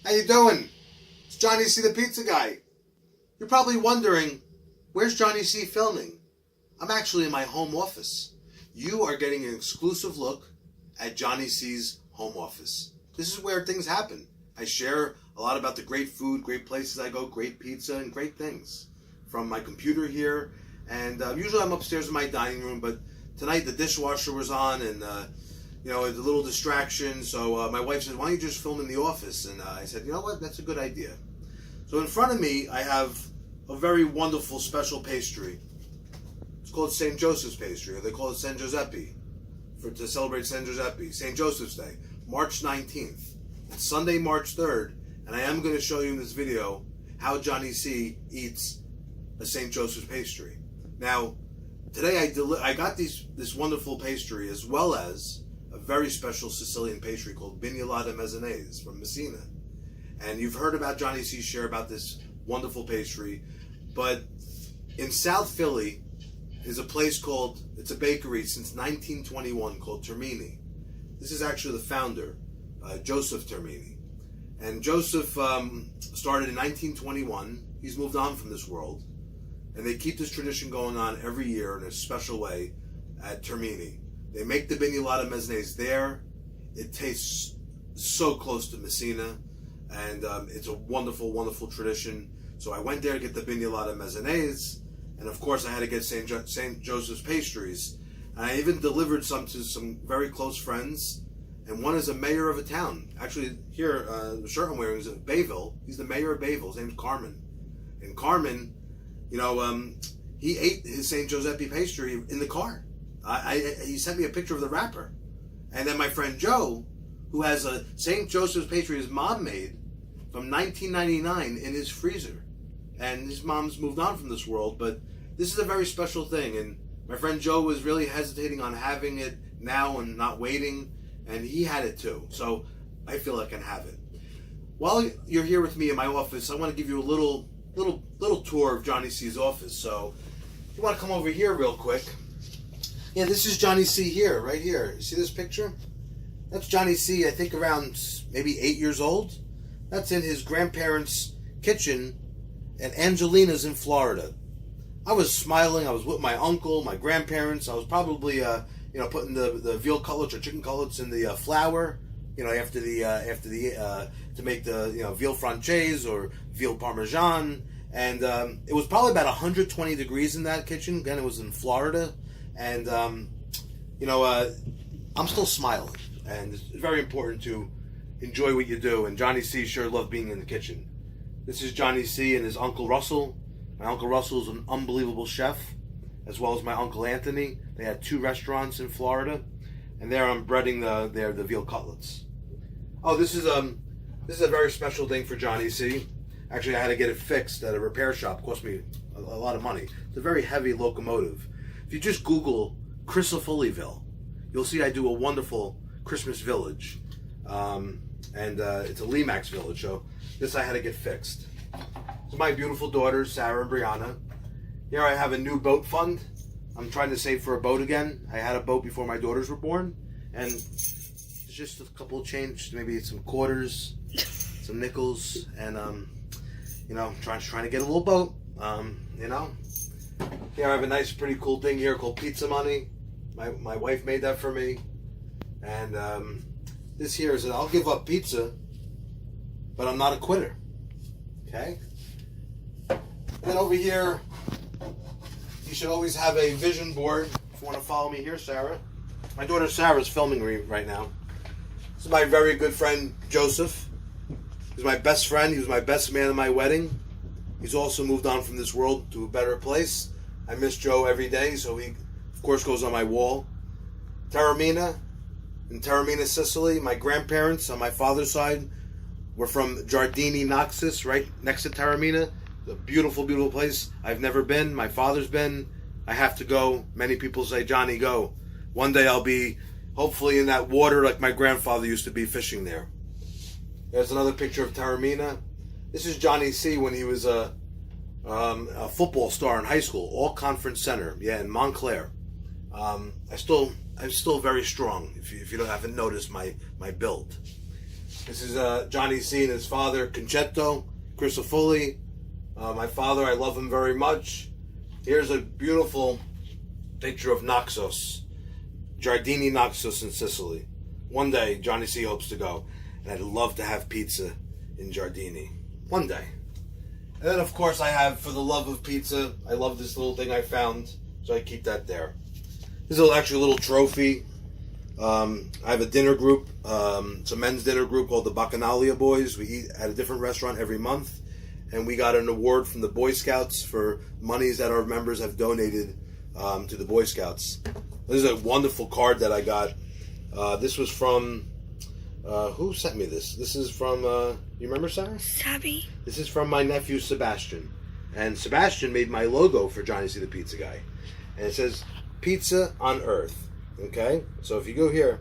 How you doing? It's Johnny C. the Pizza Guy. You're probably wondering, where's Johnny C. filming? I'm actually in my home office. You are getting an exclusive look at Johnny C.'s home office. This is where things happen. I share a lot about the great food, great places I go, great pizza, and great things from my computer here. And usually I'm upstairs in my dining room, but tonight the dishwasher was on and it's a little distraction. So my wife said, why don't you just film in the office? And I said, you know what, that's a good idea. So in front of me, I have a very wonderful special pastry. It's called St. Joseph's Pastry, or they call it San Giuseppe, to celebrate San Giuseppe, St. Joseph's Day, March 19th. It's Sunday, March 3rd, and I am going to show you in this video how Johnny C. eats a St. Joseph's pastry. Now, today I got this wonderful pastry as well as a very special Sicilian pastry called Pignolata Messinese from Messina. And you've heard about Johnny C. share about this wonderful pastry, but in South Philly is a place it's a bakery since 1921 called Termini. This is actually the founder, Joseph Termini. And Joseph started in 1921. He's moved on from this world. And they keep this tradition going on every year in a special way at Termini. They make the Pignolata Messinese there. It tastes so close to Messina. And it's a wonderful, wonderful tradition. So I went there to get the Pignolata Messinese. And of course I had to get St. Joseph's pastries. And I even delivered some to some very close friends. And one is a mayor of a town. Actually, here, the shirt I'm wearing is in Bayville. He's the mayor of Bayville. His name's Carmen. And Carmen, he ate his St. Giuseppe pastry in the car. He sent me a picture of the wrapper. And then my friend Joe, who has a St. Joseph's pastry his mom made from 1999 in his freezer. And his mom's moved on from this world, but this is a very special thing. And my friend Joe was really hesitating on having it now and not waiting, and he had it too. So I feel I can have it. While you're here with me in my office, I want to give you a little tour of Johnny C.'s office. So if you want to come over here real quick. Yeah, this is Johnny C. here, right here. You see this picture? That's Johnny C., I think around maybe 8 years old. That's in his grandparents' kitchen at Angelina's in Florida. I was smiling. I was with my uncle, my grandparents. I was probably, putting the veal cutlets or chicken cutlets in the flour, after to make the, veal franchise or veal parmesan. And it was probably about 120 degrees in that kitchen. Again, it was in Florida. And, I'm still smiling. And it's very important to enjoy what you do. And Johnny C. sure loved being in the kitchen. This is Johnny C. and his Uncle Russell. My Uncle Russell is an unbelievable chef, as well as my Uncle Anthony. They had 2 restaurants in Florida, and there I'm breading the veal cutlets. Oh, this is a very special thing for Johnny C. Actually, I had to get it fixed at a repair shop. It cost me a lot of money. It's a very heavy locomotive. If you just Google Crisafullyville, you'll see I do a wonderful Christmas village. And it's a Limax village, so this I had to get fixed. So my beautiful daughters, Sarah and Brianna. Here I have a new boat fund. I'm trying to save for a boat again. I had a boat before my daughters were born, and it's just a couple of change, maybe some quarters, some nickels, and trying to get a little boat. Here I have a nice, pretty cool thing here called pizza money. My wife made that for me, and this here is I'll give up pizza, but I'm not a quitter. Okay? And then over here, you should always have a vision board. If you want to follow me here, Sarah. My daughter Sarah's filming me right now. This is my very good friend, Joseph. He's my best friend. He was my best man at my wedding. He's also moved on from this world to a better place. I miss Joe every day, so he, of course, goes on my wall. Termini. In Termini, Sicily, my grandparents on my father's side were from Giardini Noxus, right next to Termini. A beautiful, beautiful place. I've never been. My father's been. I have to go. Many people say, Johnny, go. One day I'll be, hopefully, in that water like my grandfather used to be fishing there. There's another picture of Termini. This is Johnny C. when he was a football star in high school, all conference center, in Montclair. I'm still very strong. If you haven't noticed my build. This is Johnny C. and his father, Concetto Crisofulli. My father, I love him very much. Here's a beautiful picture of Naxos, Giardini Naxos in Sicily. One day, Johnny C. hopes to go, and I'd love to have pizza in Giardini. One day. And then, of course, I have, for the love of pizza, I love this little thing I found, so I keep that there. This is actually a little trophy. I have a dinner group. It's a men's dinner group called the Bacchanalia Boys. We eat at a different restaurant every month, and we got an award from the Boy Scouts for monies that our members have donated to the Boy Scouts. This is a wonderful card that I got. This was from... who sent me this? This is from... you remember, Sarah? Sabby. This is from my nephew, Sebastian. And Sebastian made my logo for Johnny C. the Pizza Guy. And it says, Pizza on Earth. Okay? So if you go here...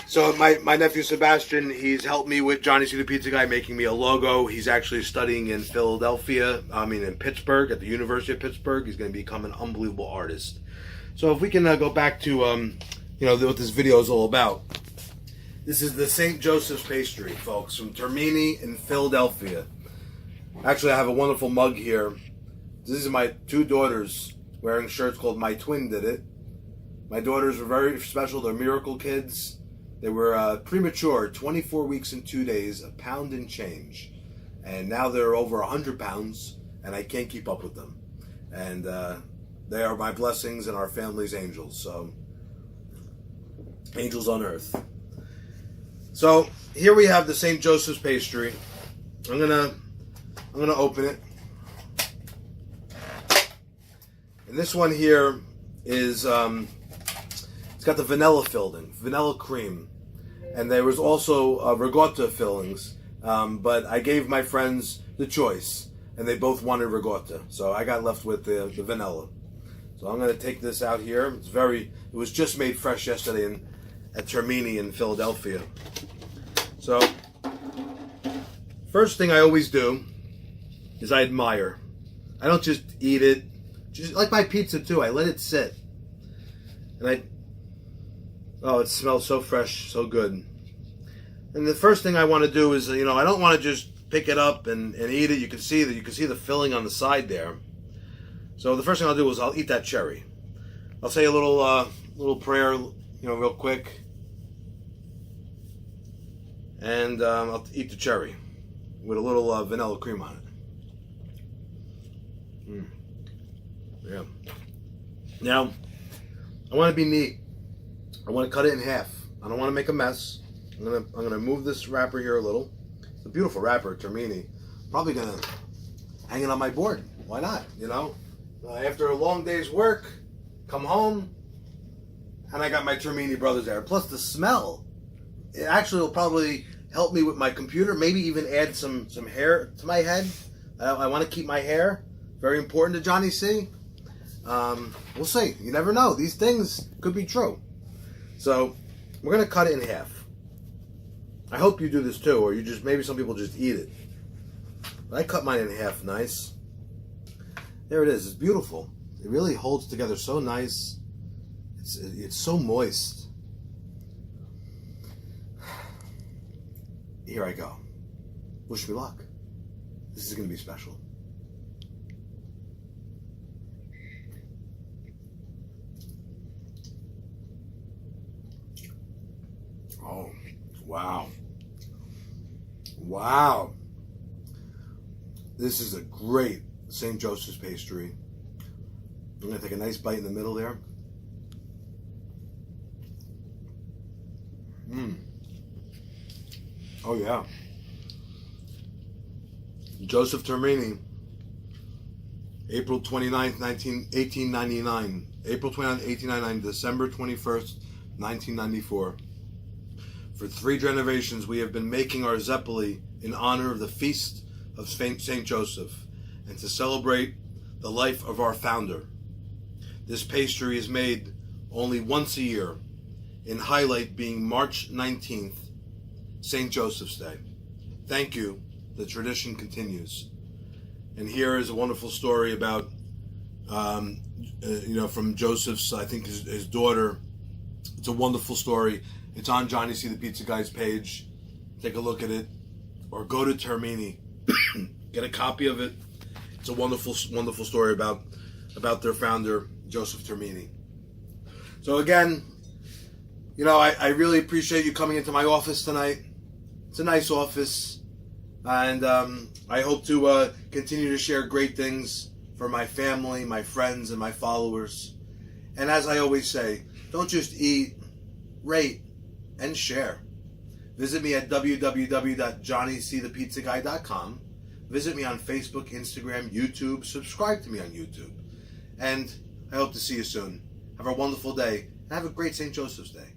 So my nephew Sebastian, he's helped me with Johnny C. the Pizza Guy, making me a logo. He's actually studying in in Pittsburgh, at the University of Pittsburgh. He's going to become an unbelievable artist. So if we can go back to, what this video is all about. This is the St. Joseph's pastry, folks, from Termini in Philadelphia. Actually, I have a wonderful mug here. This is my two daughters wearing shirts called My Twin Did It. My daughters were very special. They're miracle kids. They were premature, 24 weeks and 2 days, a pound and change. And now they're over 100 pounds, and I can't keep up with them. And they are my blessings and our family's angels. So, angels on earth. So, here we have the St. Joseph's pastry. I'm gonna open it. And this one here is, it's got the vanilla filling, vanilla cream. And there was also ricotta fillings, but I gave my friends the choice, and they both wanted ricotta, so I got left with the vanilla. So I'm going to take this out here. It was just made fresh yesterday at Termini in Philadelphia. So, first thing I always do is I admire. I don't just eat it, just like my pizza too. I let it sit, and oh, it smells so fresh, so good. And the first thing I want to do is, I don't want to just pick it up and eat it. You can see the filling on the side there. So the first thing I'll do is I'll eat that cherry. I'll say a little prayer, real quick. And I'll eat the cherry with a little vanilla cream on it. Yeah. Now, I want to be neat. I want to cut it in half. I don't want to make a mess. I'm gonna move this wrapper here a little. It's a beautiful wrapper, Termini. Probably gonna hang it on my board. Why not? After a long day's work, come home, and I got my Termini brothers there. Plus the smell. It actually will probably help me with my computer. Maybe even add some hair to my head. I want to keep my hair. Very important to Johnny C. We'll see. You never know. These things could be true. So, we're going to cut it in half. I hope you do this too, or maybe some people just eat it. But I cut mine in half nice. There it is. It's beautiful. It really holds together so nice. It's so moist. Here I go. Wish me luck. This is going to be special. Oh, wow. Wow. This is a great St. Joseph's pastry. I'm going to take a nice bite in the middle there. Oh, yeah. Joseph Termini, April 29th, 1899. April 29th, 1899, December 21st, 1994. For 3 generations, we have been making our zeppoli in honor of the feast of St. Joseph and to celebrate the life of our founder. This pastry is made only once a year, in highlight being March 19th, St. Joseph's Day. Thank you. The tradition continues. And here is a wonderful story about, from Joseph's, I think his daughter. It's a wonderful story. It's on Johnny C. the Pizza Guy's page. Take a look at it. Or go to Termini. Get a copy of it. It's a wonderful, wonderful story about their founder, Joseph Termini. So again, I really appreciate you coming into my office tonight. It's a nice office. And I hope to continue to share great things for my family, my friends, and my followers. And as I always say, don't just eat, rate, and share. Visit me at www.johnnycthepizzaguy.com. Visit me on Facebook, Instagram, YouTube. Subscribe to me on YouTube. And I hope to see you soon. Have a wonderful day. And have a great St. Joseph's Day.